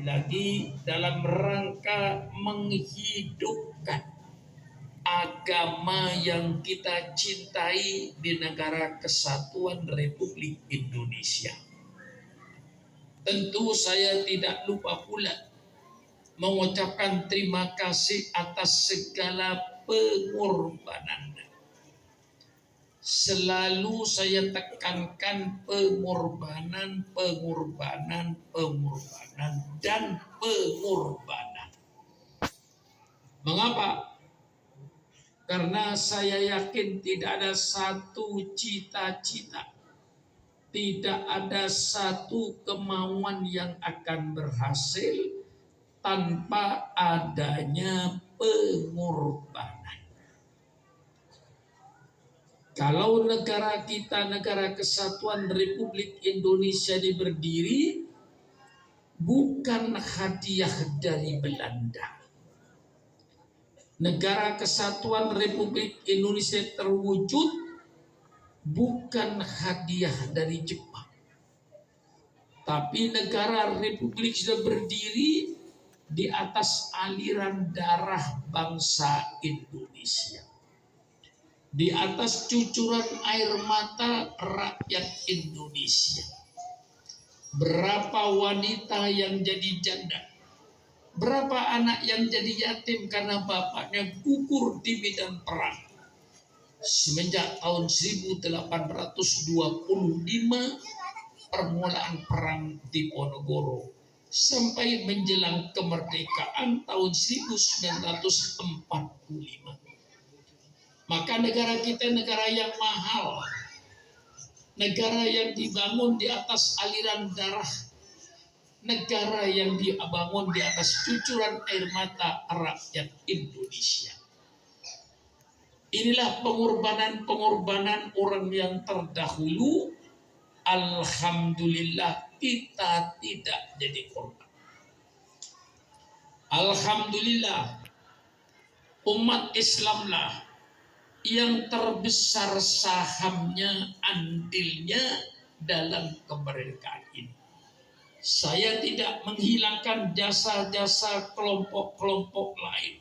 lagi dalam rangka menghidupkan agama yang kita cintai di negara Kesatuan Republik Indonesia. Tentu saya tidak lupa pula mengucapkan terima kasih atas segala pengorbanan. Selalu saya tekankan pengorbanan, dan pengorbanan. Mengapa? Karena saya yakin tidak ada satu cita-cita, tidak ada satu kemauan yang akan berhasil tanpa adanya pengorbanan. Kalau negara kita, negara Kesatuan Republik Indonesia ini berdiri, bukan hadiah dari Belanda. Negara Kesatuan Republik Indonesia terwujud bukan hadiah dari Jepang. Tapi negara Republik sudah berdiri di atas aliran darah bangsa Indonesia. Di atas cucuran air mata rakyat Indonesia. Berapa wanita yang jadi janda? Berapa anak yang jadi yatim karena bapaknya gugur di medan perang? Semenjak tahun 1825 permulaan perang Diponegoro sampai menjelang kemerdekaan tahun 1945. Maka negara kita negara yang mahal, negara yang dibangun di atas aliran darah, negara yang dibangun di atas cucuran air mata rakyat Indonesia. Inilah pengorbanan orang yang terdahulu. Alhamdulillah kita tidak jadi korban. Alhamdulillah umat Islamlah yang terbesar sahamnya, andilnya dalam kemerdekaan ini. Saya tidak menghilangkan jasa-jasa kelompok-kelompok lain.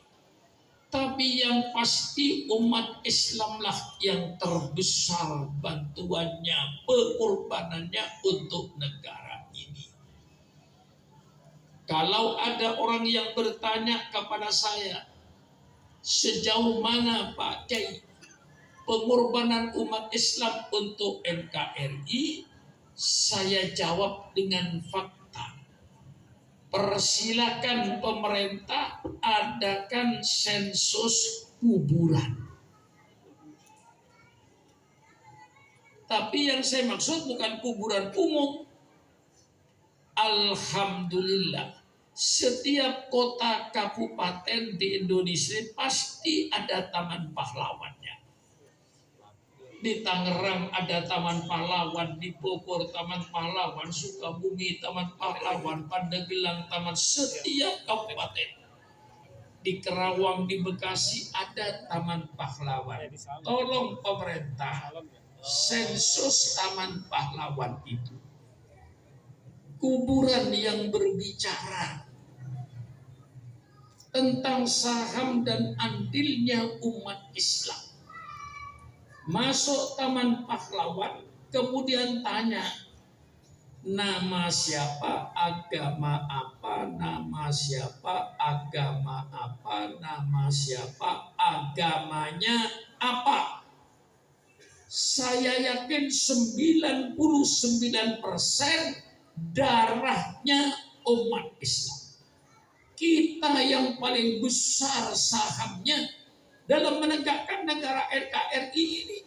Tapi yang pasti umat Islamlah yang terbesar bantuannya, pengorbanannya untuk negara ini. Kalau ada orang yang bertanya kepada saya, sejauh mana Pak Kiai pengorbanan umat Islam untuk NKRI, saya jawab dengan fakta. Persilakan pemerintah adakan sensus kuburan. Tapi yang saya maksud bukan kuburan umum. Alhamdulillah, setiap kota kabupaten di Indonesia pasti ada taman pahlawannya. Di Tangerang ada Taman Pahlawan, di Bogor Taman Pahlawan, Sukabumi Taman Pahlawan, Pandeglang Taman, setiap kabupaten. Di Kerawang, di Bekasi ada Taman Pahlawan. Tolong pemerintah sensus Taman Pahlawan itu. Kuburan yang berbicara tentang saham dan andilnya umat Islam. Masuk Taman Pahlawan, kemudian tanya, nama siapa, agama apa, nama siapa, agama apa, nama siapa, agamanya apa. Saya yakin 99% darahnya umat Islam. Kita yang paling besar sahamnya dalam menegakkan negara NKRI ini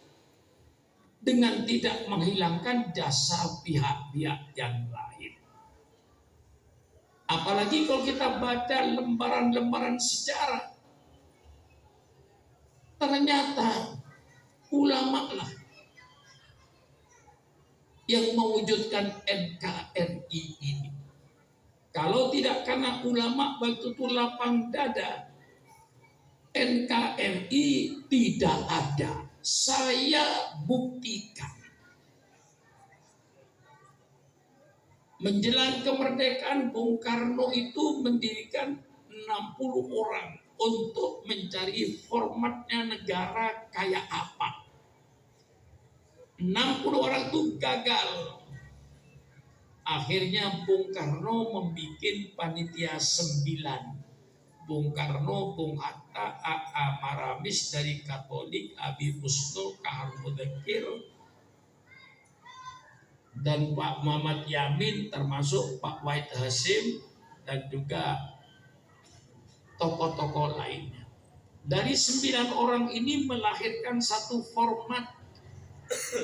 dengan tidak menghilangkan jasa pihak-pihak yang lain. Apalagi kalau kita baca lembaran-lembaran sejarah, ternyata ulama lah yang mewujudkan NKRI ini. Kalau tidak karena ulama betul-betul lapang dada, NKRI tidak ada. Saya buktikan. Menjelang kemerdekaan, Bung Karno itu mendirikan 60 orang untuk mencari formatnya negara kayak apa. 60 orang itu gagal. Akhirnya Bung Karno membuat panitia 9. Bung Karno, Bung Hatta, A.A. Maramis dari Katolik, Abi Pusno, Kahar Mudakir, dan Pak Muhammad Yamin, termasuk Pak Wahid Hasim, dan juga tokoh-tokoh lainnya. Dari 9 orang ini melahirkan satu format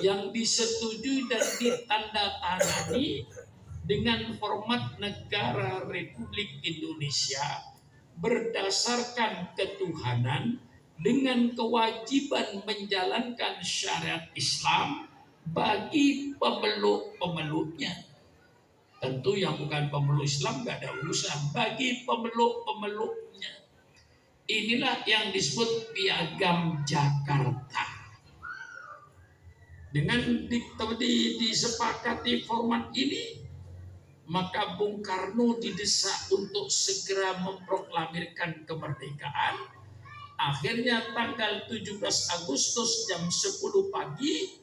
yang disetujui dan ditandatangani dengan format negara Republik Indonesia berdasarkan ketuhanan dengan kewajiban menjalankan syariat Islam bagi pemeluk-pemeluknya. Tentu yang bukan pemeluk Islam gak ada urusan, bagi pemeluk-pemeluknya. Inilah yang disebut Piagam Jakarta. Dengan disepakati format ini, maka Bung Karno didesak untuk segera memproklamirkan kemerdekaan. Akhirnya tanggal 17 Agustus jam 10 pagi,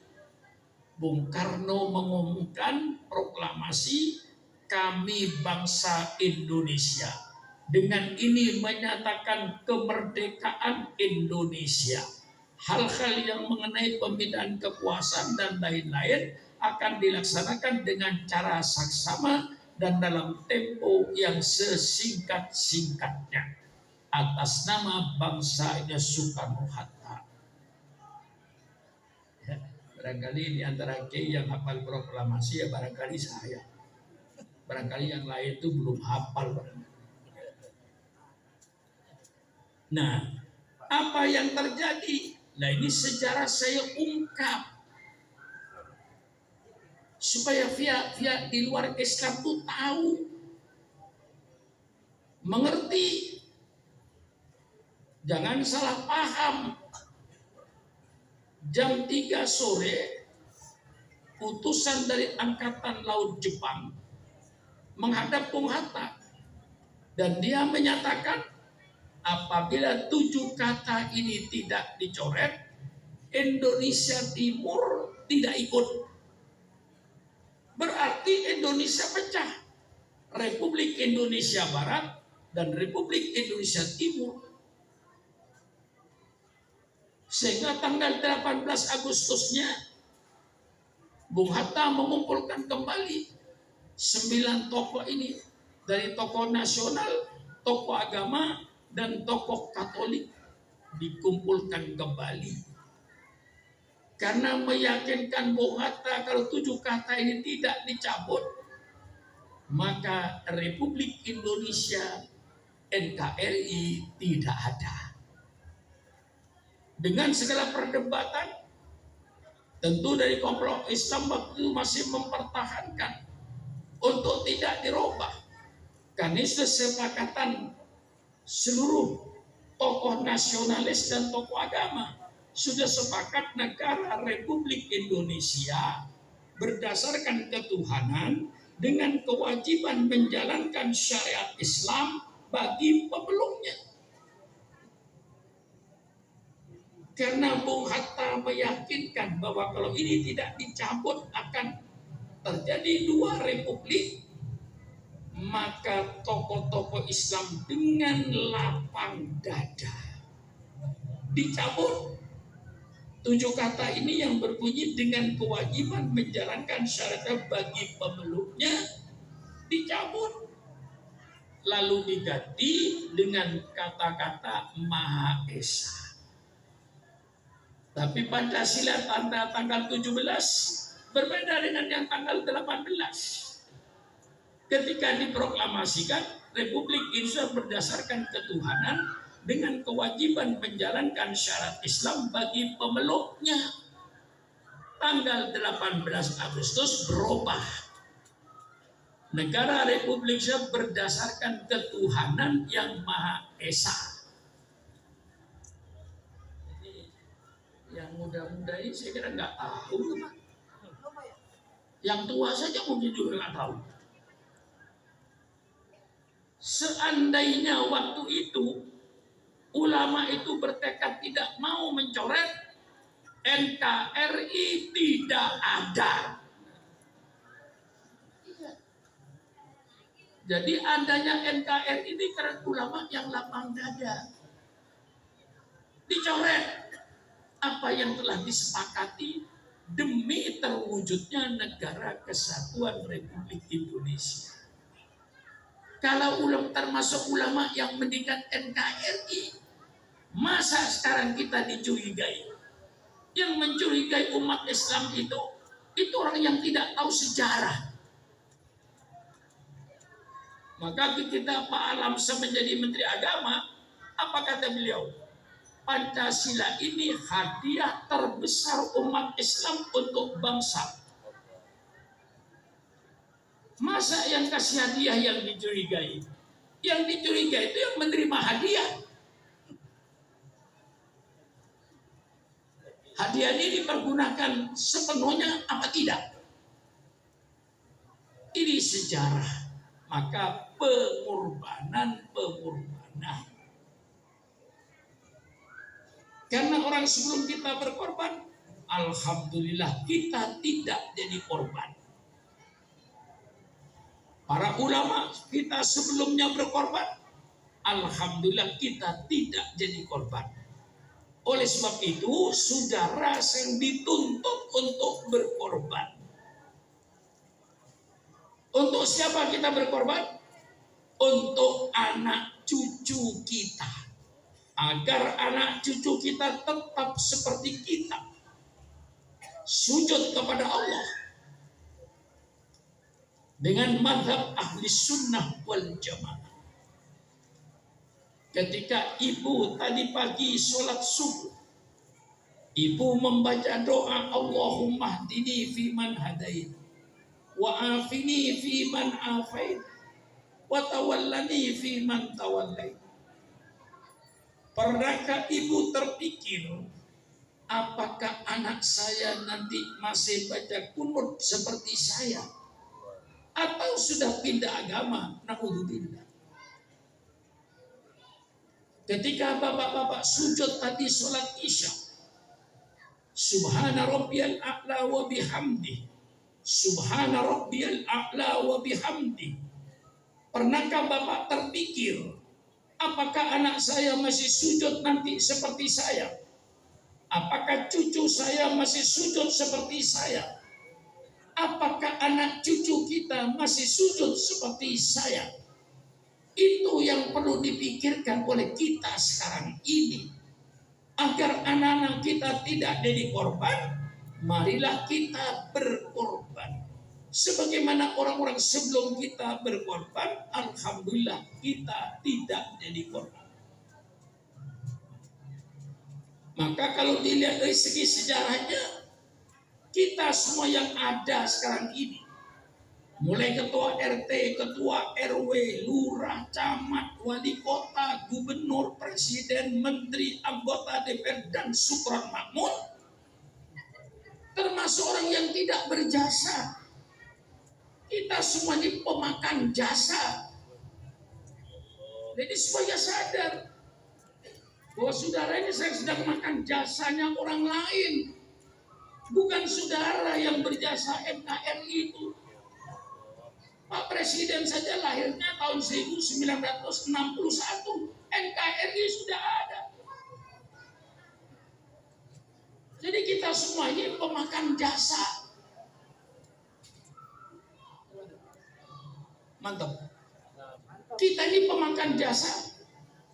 Bung Karno mengumumkan proklamasi kami bangsa Indonesia. Dengan ini menyatakan kemerdekaan Indonesia. Hal-hal yang mengenai pemindahan kekuasaan dan lain-lain akan dilaksanakan dengan cara saksama dan dalam tempo yang sesingkat-singkatnya atas nama bangsanya Soekarno-Hatta. Barangkali di antara kiai yang hafal proklamasi ya barangkali saya. Barangkali yang lain itu belum hafal. Nah, apa yang terjadi? Nah, ini sejarah saya ungkap supaya pihak di luar Islam itu tahu, mengerti, jangan salah paham. Jam 3 sore utusan dari Angkatan Laut Jepang menghadap Bung Hatta dan dia menyatakan apabila 7 kata ini tidak dicoret, Indonesia Timur tidak ikut. Berarti Indonesia pecah. Republik Indonesia Barat dan Republik Indonesia Timur. Sehingga tanggal 18 Agustusnya Bung Hatta mengumpulkan kembali 9 tokoh ini. Dari tokoh nasional, tokoh agama, dan tokoh Katolik dikumpulkan kembali. Karena meyakinkan Bung Hatta kalau 7 kata ini tidak dicabut, maka Republik Indonesia NKRI tidak ada. Dengan segala perdebatan, tentu dari kelompok Islam waktu itu masih mempertahankan untuk tidak dirubah. Karena kesepakatan seluruh tokoh nasionalis dan tokoh agama sudah sepakat negara Republik Indonesia berdasarkan ketuhanan dengan kewajiban menjalankan syariat Islam bagi pemeluknya. Karena Bung Hatta meyakinkan bahwa kalau ini tidak dicabut akan terjadi 2 republik, maka tokoh-tokoh Islam dengan lapang dada dicabut 7 kata ini yang berbunyi dengan kewajiban menjalankan syariat bagi pemeluknya dicabut, lalu diganti dengan kata-kata Maha Esa. Tapi Pancasila tanggal 17 berbeda dengan yang tanggal 18. Ketika diproklamasikan Republik Indonesia berdasarkan ketuhanan dengan kewajiban menjalankan syarat Islam bagi pemeluknya. Tanggal 18 Agustus berubah. Negara Republik Indonesia berdasarkan ketuhanan yang Maha Esa. Ini yang muda-muda ini saya kira nggak tahu. Yang tua saja mungkin juga nggak tahu. Seandainya waktu itu ulama itu bertekad tidak mau mencoret, NKRI tidak ada. Jadi adanya NKRI ini karena ulama yang lapang dada. Dicoret apa yang telah disepakati demi terwujudnya negara kesatuan Republik Indonesia. Kalau termasuk ulama yang mendirikan NKRI, masa sekarang kita dicurigai? Yang mencurigai umat Islam itu orang yang tidak tahu sejarah. Maka ketika Pak Alamsyah menjadi Menteri Agama, apa kata beliau? Pancasila ini hadiah terbesar umat Islam untuk bangsa. Masa yang kasih hadiah yang dicurigai? Yang dicurigai itu yang menerima hadiah. Hadiah ini dipergunakan sepenuhnya apa tidak? Ini sejarah. Maka pengorbanan. Karena orang sebelum kita berkorban, alhamdulillah kita tidak jadi korban. Para ulama kita sebelumnya berkorban, alhamdulillah kita tidak jadi korban. Oleh sebab itu, saudara yang dituntut untuk berkorban. Untuk siapa kita berkorban? Untuk anak cucu kita. Agar anak cucu kita tetap seperti kita. Sujud kepada Allah. Dengan mazhab ahli sunnah wal jamaah. Ketika ibu tadi pagi sholat subuh, ibu membaca doa Allahumma hdini fiman hadait, wa afini fiman afait, wa tawallani fiman tawallait. Pernahkah ibu terpikir, apakah anak saya nanti masih baca kunut seperti saya? Atau sudah pindah agama? Na'udzubillah. Ketika bapak-bapak sujud tadi sholat isya, Subhana rabbiyal a'la wa bihamdi, Subhana rabbiyal a'la wa bihamdi. Pernahkah bapak terpikir, apakah anak saya masih sujud nanti seperti saya? Apakah cucu saya masih sujud seperti saya? Apakah anak cucu kita masih sujud seperti saya? Itu yang perlu dipikirkan oleh kita sekarang ini. Agar anak-anak kita tidak jadi korban, marilah kita berkorban. Sebagaimana orang-orang sebelum kita berkorban, alhamdulillah kita tidak jadi korban. Maka kalau dilihat dari segi sejarahnya, kita semua yang ada sekarang ini, mulai ketua RT, ketua RW, lurah, camat, wali kota, gubernur, presiden, menteri, anggota DPR, dan sukron makmur, termasuk orang yang tidak berjasa. Kita semua ini pemakan jasa. Jadi supaya sadar bahwa saudara ini sedang makan jasanya orang lain, bukan saudara yang berjasa NKRI itu. Pak Presiden saja lahirnya tahun 1961, NKRI sudah ada. Jadi kita semua ini pemakan jasa. Mantap. Kita ini pemakan jasa.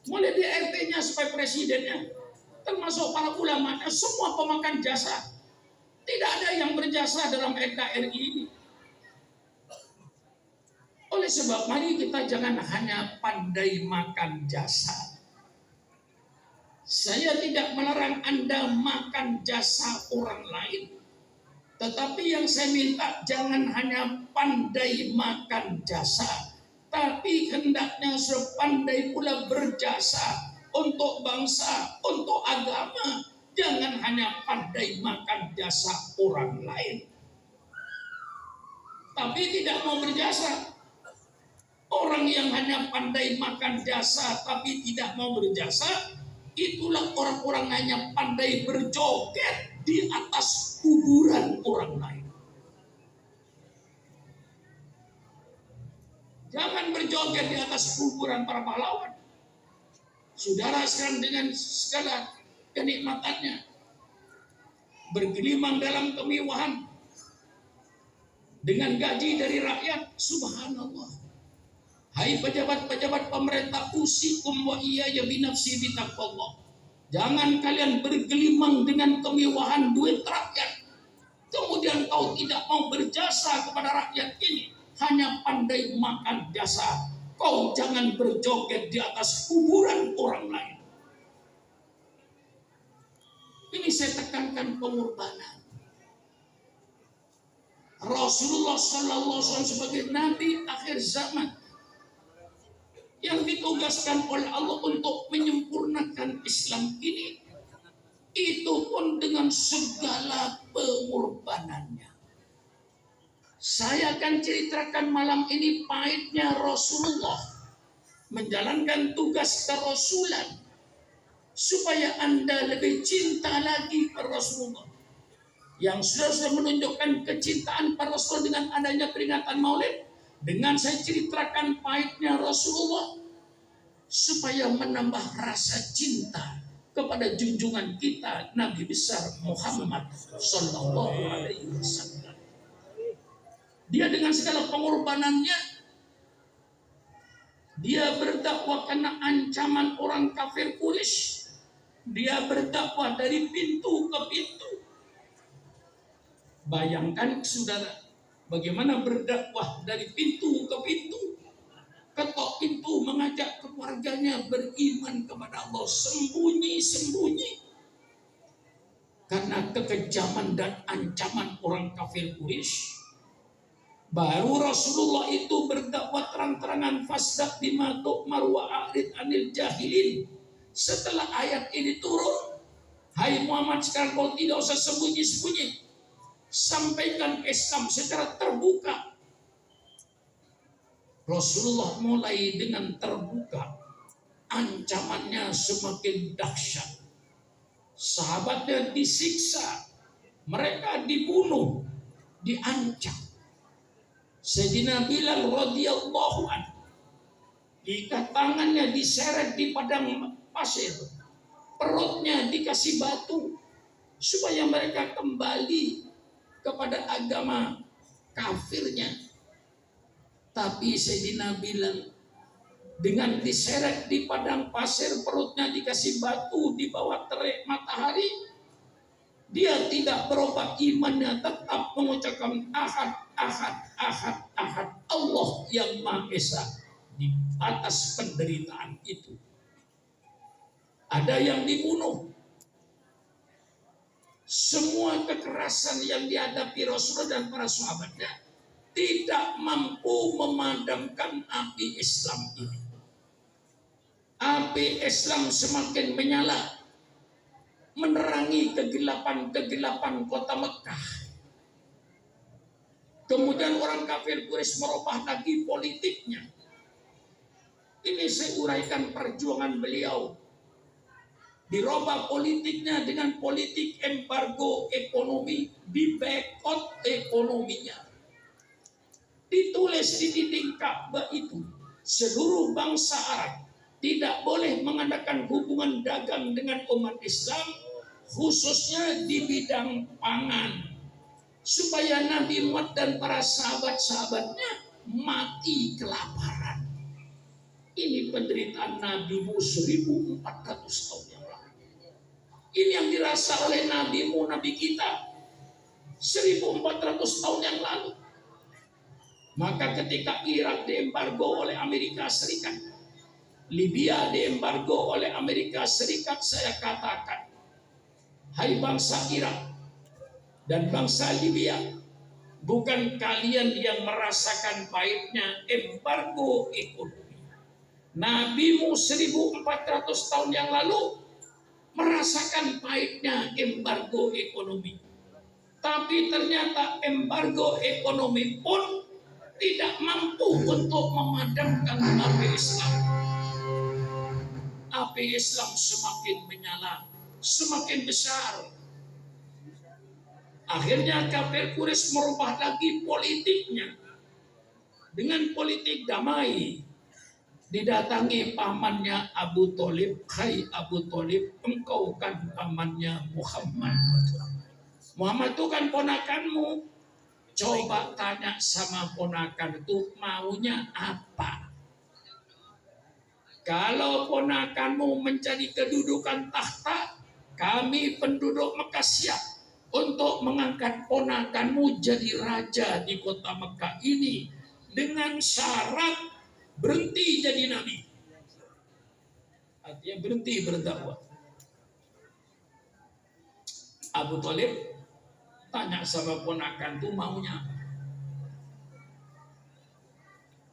Mulai di RT-nya sampai presidennya, termasuk para ulamanya, semua pemakan jasa. Tidak ada yang berjasa dalam NKRI ini. Oleh sebab mari kita jangan hanya pandai makan jasa. Saya tidak melarang Anda makan jasa orang lain. Tetapi yang saya minta jangan hanya pandai makan jasa, tapi hendaknya sepandai pula berjasa untuk bangsa, untuk agama. Jangan hanya pandai makan jasa orang lain, tapi tidak mau berjasa. Orang yang hanya pandai makan jasa tapi tidak mau berjasa, itulah orang-orang hanya pandai berjoget di atas kuburan orang lain. Jangan berjoget di atas kuburan para pahlawan. Saudara sekarang dengan segala kenikmatannya, bergelimang dalam kemewahan, dengan gaji dari rakyat, subhanallah. Hai pejabat-pejabat pemerintah, usikum wa iyaya binafsi bitaqwallah. Jangan kalian bergelimang dengan kemewahan duit rakyat, kemudian kau tidak mau berjasa kepada rakyat ini, hanya pandai makan jasa. Kau jangan berjoget di atas kuburan orang lain. Ini saya tekankan pengorbanan. Rasulullah SAW sebagai Nabi akhir zaman yang ditugaskan oleh Allah untuk menyempurnakan Islam ini, itu pun dengan segala pengorbanannya. Saya akan ceritakan malam ini pahitnya Rasulullah menjalankan tugas kerasulan supaya Anda lebih cinta lagi kepada Rasulullah. Yang sudah menunjukkan kecintaan para Rasul dengan adanya peringatan Maulid, dengan saya ceritakan pahitnya Rasulullah supaya menambah rasa cinta kepada junjungan kita Nabi besar Muhammad Sallallahu Alaihi Wasallam. Dia dengan segala pengorbanannya, dia berdakwah karena ancaman orang kafir Quraisy. Dia berdakwah dari pintu ke pintu. Bayangkan saudara, bagaimana berdakwah dari pintu ke pintu. Ketok pintu mengajak keluarganya beriman kepada Allah sembunyi-sembunyi. Karena kekejaman dan ancaman orang kafir Quraisy, baru Rasulullah itu berdakwah terang-terangan, fasdak bima tu'mar wa a'rid anil jahilin. Setelah ayat ini turun, hai Muhammad, sekarang kau tidak usah sembunyi-sembunyi, sampaikan Islam secara terbuka. Rasulullah mulai dengan terbuka, ancamannya semakin dahsyat. Sahabatnya disiksa, mereka dibunuh, diancam. Sayyidina Bilal radhiyallahu anhu, ikat tangannya diseret di padang pasir, perutnya dikasih batu supaya mereka kembali kepada agama kafirnya. Tapi Sayyidina Bilal dengan diseret di padang pasir, perutnya dikasih batu di bawah terik matahari, dia tidak berubah imannya, tetap mengucapkan ahad, ahad, ahad, ahad, Allah yang Maha Esa. Di atas penderitaan itu ada yang dibunuh. Semua kekerasan yang dihadapi Rasulullah dan para sahabatnya tidak mampu memadamkan api Islam ini. Api Islam semakin menyala, menerangi kegelapan-kegelapan kota Mekah. Kemudian orang kafir Quraisy merubah lagi politiknya. Ini saya uraikan perjuangan beliau. Dirubah politiknya dengan politik embargo ekonomi, dibekot ekonominya. Ditulis di dinding Ka'bah itu, seluruh bangsa Arab tidak boleh mengadakan hubungan dagang dengan umat Islam, khususnya di bidang pangan, supaya Nabi Muhammad dan para sahabat-sahabatnya mati kelaparan. Ini penderitaan Nabi 1400 tahun yang lalu. Ini yang dirasa oleh Nabimu, Nabi kita 1400 tahun yang lalu. Maka ketika Irak diembargo oleh Amerika Serikat, Libya diembargo oleh Amerika Serikat, saya katakan, hai bangsa Irak dan bangsa Libya, bukan kalian yang merasakan pahitnya embargo ekonomi. Nabimu 1400 tahun yang lalu merasakan pahitnya embargo ekonomi. Tapi ternyata embargo ekonomi pun tidak mampu untuk memadamkan api Islam. Api Islam semakin menyala, semakin besar. Akhirnya kafir Quraisy merubah lagi politiknya dengan politik damai. Didatangi pamannya Abu Thalib, "Hai Abu Thalib, engkau kan pamannya Muhammad. Muhammad itu kan ponakanmu. Coba tanya sama ponakan itu maunya apa? Kalau ponakanmu mencari kedudukan tahta, kami penduduk Mekah siap untuk mengangkat ponakanmu jadi raja di kota Mekah ini dengan syarat berhenti jadi nabi." Artinya berhenti berdakwah. Abu Thalib tanya sama ponakan itu maunya apa?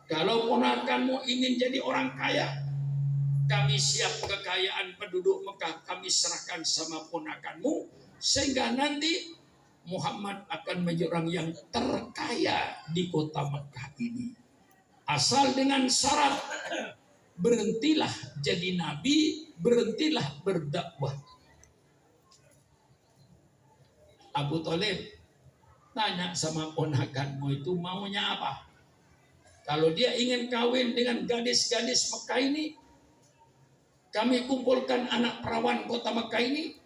Kalau ponakanmu ingin jadi orang kaya, kami siap kekayaan penduduk Mekah, kami serahkan sama ponakanmu, sehingga nanti Muhammad akan menjadi orang yang terkaya di kota Mekah ini. Asal dengan syarat berhentilah jadi nabi, berhentilah berdakwah. Abu Thalib tanya sama ponakanmu itu maunya apa? Kalau dia ingin kawin dengan gadis-gadis Mekah ini, kami kumpulkan anak perawan kota Mekah ini,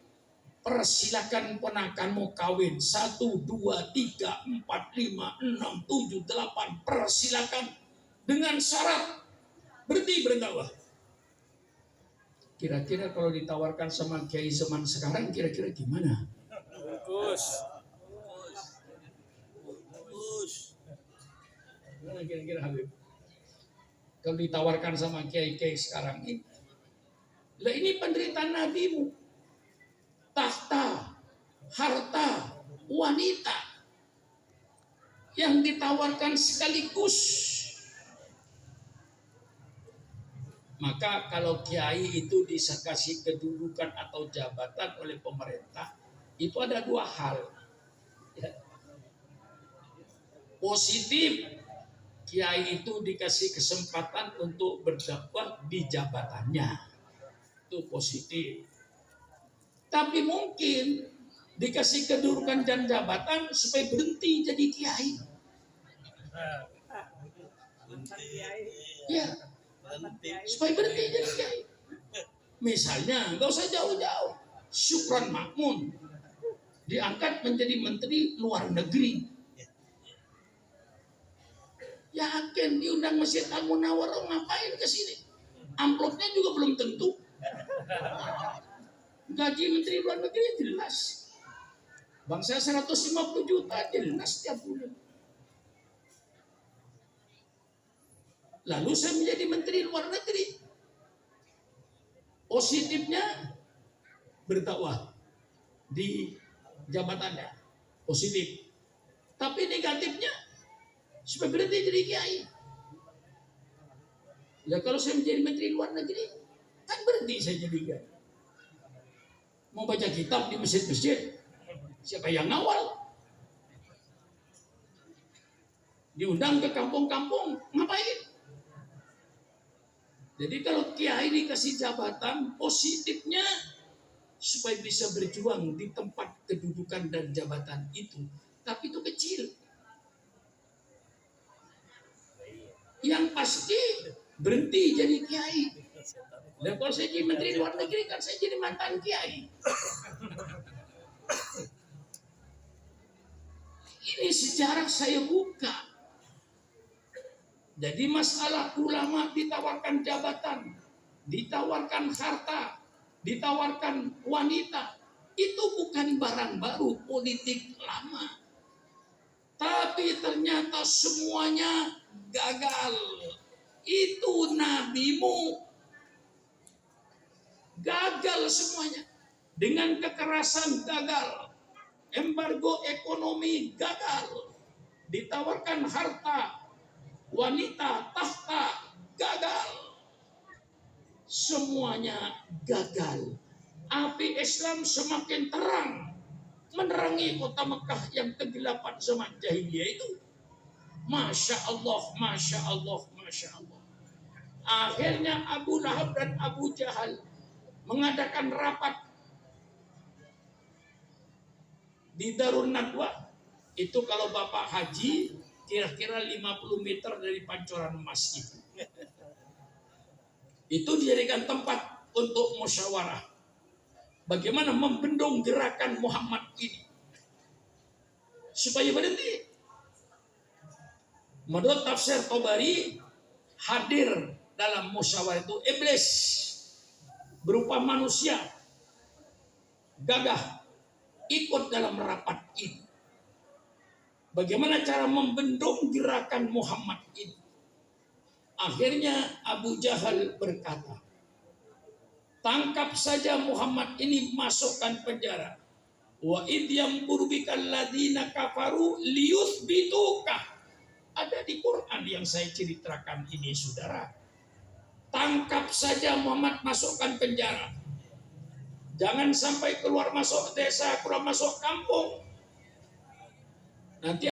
persilakan ponakanmu kawin 1, 2, 3, 4, 5, 6, 7, 8, persilakan dengan syarat berhenti berdakwah. Kira-kira kalau ditawarkan sama kiai zaman sekarang, kira-kira gimana? Gimana kira-kira Habib? Kalau ditawarkan sama kiai-kiai sekarang ini, lah ini penderitaan nabimu, tahta, harta, wanita yang ditawarkan sekaligus. Maka kalau kiai itu dikasih kedudukan atau jabatan oleh pemerintah, itu ada dua hal. Ya. Positif, kiai itu dikasih kesempatan untuk berdakwah di jabatannya. Itu positif. Tapi mungkin dikasih kedudukan dan jabatan supaya berhenti jadi kiai. Ya. Supaya berhenti jadi kiai. Misalnya, nggak usah jauh-jauh, Syukran Makmun diangkat menjadi menteri luar negeri. Yakin diundang Masjid Al Munawwarah, ngapain ke sini? Amplopnya juga belum tentu. Gaji menteri luar negeri jelas. Bangsa 150 juta jelas tiap bulan. Lalu saya menjadi menteri luar negeri. Positifnya berdakwah di jabatannya, positif. Tapi negatifnya supaya berhenti jadi kiai. Ya kalau saya menjadi menteri luar negeri, kan berhenti saya jadi kiai. Mau baca kitab di masjid-masjid, siapa yang ngawal? Diundang ke kampung-kampung, ngapain? Jadi kalau kiai dikasih jabatan, positifnya supaya bisa berjuang di tempat kedudukan dan jabatan itu. Tapi itu kecil. Yang pasti berhenti jadi kiai. Dan kalau saya jadi menteri luar negeri, kan saya jadi mantan kiai. Ini sejarah saya buka. Jadi masalah ulama ditawarkan jabatan, ditawarkan harta, ditawarkan wanita, itu bukan barang baru politik lama. Tapi ternyata semuanya gagal. Itu nabimu gagal semuanya. Dengan kekerasan gagal, embargo ekonomi gagal, ditawarkan harta, wanita, tahta, gagal. Semuanya gagal. Api Islam semakin terang menerangi kota Mekah yang kegelapan zaman jahiliyah itu. Masya Allah, Masya Allah, Masya Allah. Akhirnya Abu Lahab dan Abu Jahal mengadakan rapat di Darun Nadwa. Itu kalau Bapak haji kira-kira 50 meter dari Pancoran Emas itu. Itu dijadikan tempat untuk musyawarah. Bagaimana membendung gerakan Muhammad ini supaya berhenti. Menurut tafsir Tabari, hadir dalam musyawarah itu iblis berupa manusia gagah ikut dalam rapat ini. Bagaimana cara membendung gerakan Muhammad ini? Akhirnya Abu Jahal berkata, tangkap saja Muhammad ini, masukkan penjara. Wa idyam burbikal ladina kafaru liyuthbituka. Ada di Quran yang saya ceritakan ini, saudara. Tangkap saja Muhammad, masukkan penjara. Jangan sampai keluar masuk desa, keluar masuk kampung. Nanti